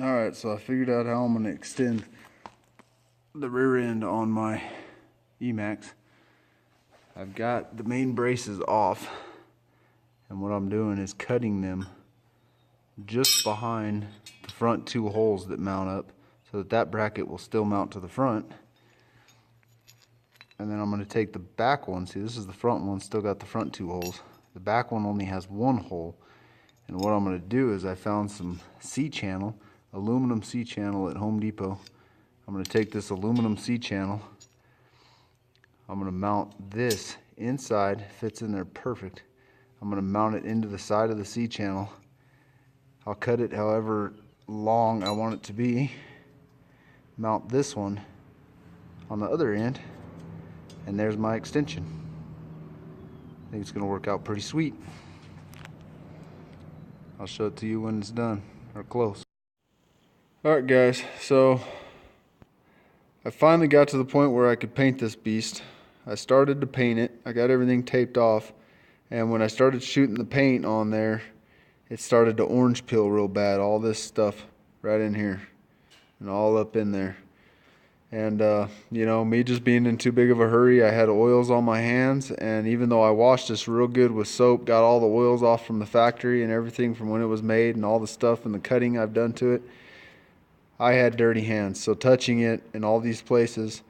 Alright, so I figured out how I'm going to extend the rear end on my Emax. I've got the main braces off, and what I'm doing is cutting them just behind the front two holes that mount up, so that that bracket will still mount to the front. And then I'm going to take the back one. See, this is the front one, still got the front two holes. The back one only has one hole. And what I'm going to do is I found some C-channel, aluminum C-channel at Home Depot. I'm going to take this aluminum C-channel. I'm going to mount this inside, fits in there perfect. I'm going to mount it into the side of the C-channel. I'll cut it however long I want it to be. Mount this one on the other end, and there's my extension. I think it's going to work out pretty sweet. I'll show it to you when it's done, or close. Alright guys, so I finally got to the point where I could paint this beast. I started to paint it, I got everything taped off, and when I started shooting the paint on there, it started to orange peel real bad. All this stuff right in here, and all up in there. And you know, me just being in too big of a hurry, I had oils on my hands, and even though I washed this real good with soap, got all the oils off from the factory and everything from when it was made and all the stuff and the cutting I've done to it, I had dirty hands. So touching it in all these places,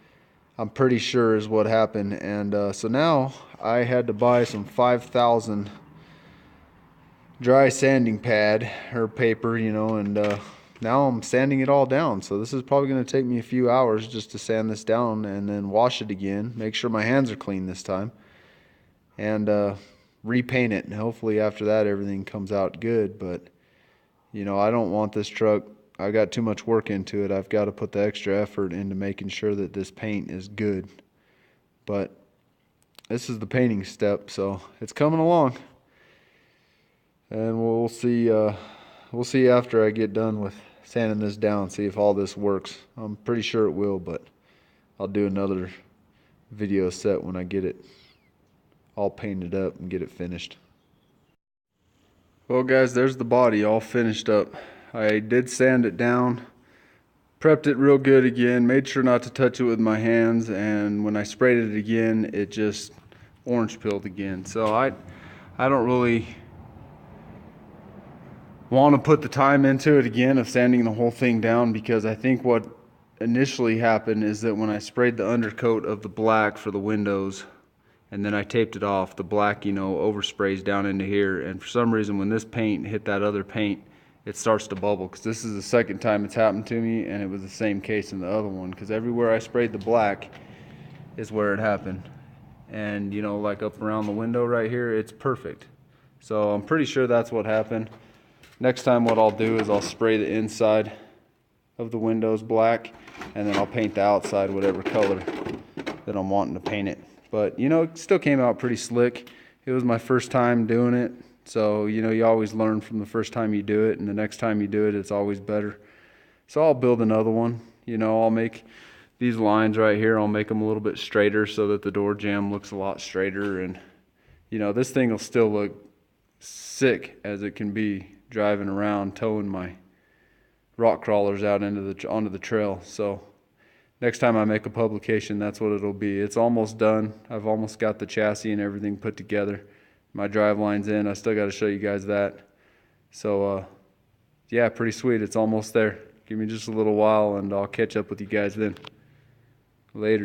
I'm pretty sure is what happened. And so now I had to buy some 5,000 dry sanding pad or paper, you know, and now I'm sanding it all down. So this is probably going to take me a few hours just to sand this down and then wash it again, make sure my hands are clean this time, and repaint it. And hopefully after that everything comes out good. But you know, I don't want this truck, I got too much work into it. I've got to put the extra effort into making sure that this paint is good. But this is the painting step, so it's coming along. And we'll see after I get done with sanding this down, see if all this works. I'm pretty sure it will, but I'll do another video set when I get it all painted up and get it finished. Well guys, there's the body all finished up. I did sand it down, prepped it real good again, made sure not to touch it with my hands, and when I sprayed it again, it just orange peeled again. So I don't really want to put the time into it again of sanding the whole thing down, because I think what initially happened is that when I sprayed the undercoat of the black for the windows and then I taped it off, the black, you know, oversprays down into here, and for some reason when this paint hit that other paint, it starts to bubble. Because this is the second time it's happened to me, and it was the same case in the other one, because everywhere I sprayed the black is where it happened. And you know, like up around the window right here, it's perfect. So I'm pretty sure that's what happened. Next time what I'll do is I'll spray the inside of the windows black, and then I'll paint the outside whatever color that I'm wanting to paint it. But you know, it still came out pretty slick. It was my first time doing it, so you know, you always learn from the first time you do it, and the next time you do it, it's always better. So I'll build another one. You know, I'll make these lines right here, I'll make them a little bit straighter so that the door jamb looks a lot straighter, and you know, this thing will still look sick as it can be driving around towing my rock crawlers out onto the trail. So next time I make a publication, that's what it'll be. It's almost done. I've almost got the chassis and everything put together. My drive line's in. I still got to show you guys that. So yeah, pretty sweet. It's almost there. Give me just a little while and I'll catch up with you guys then. Later.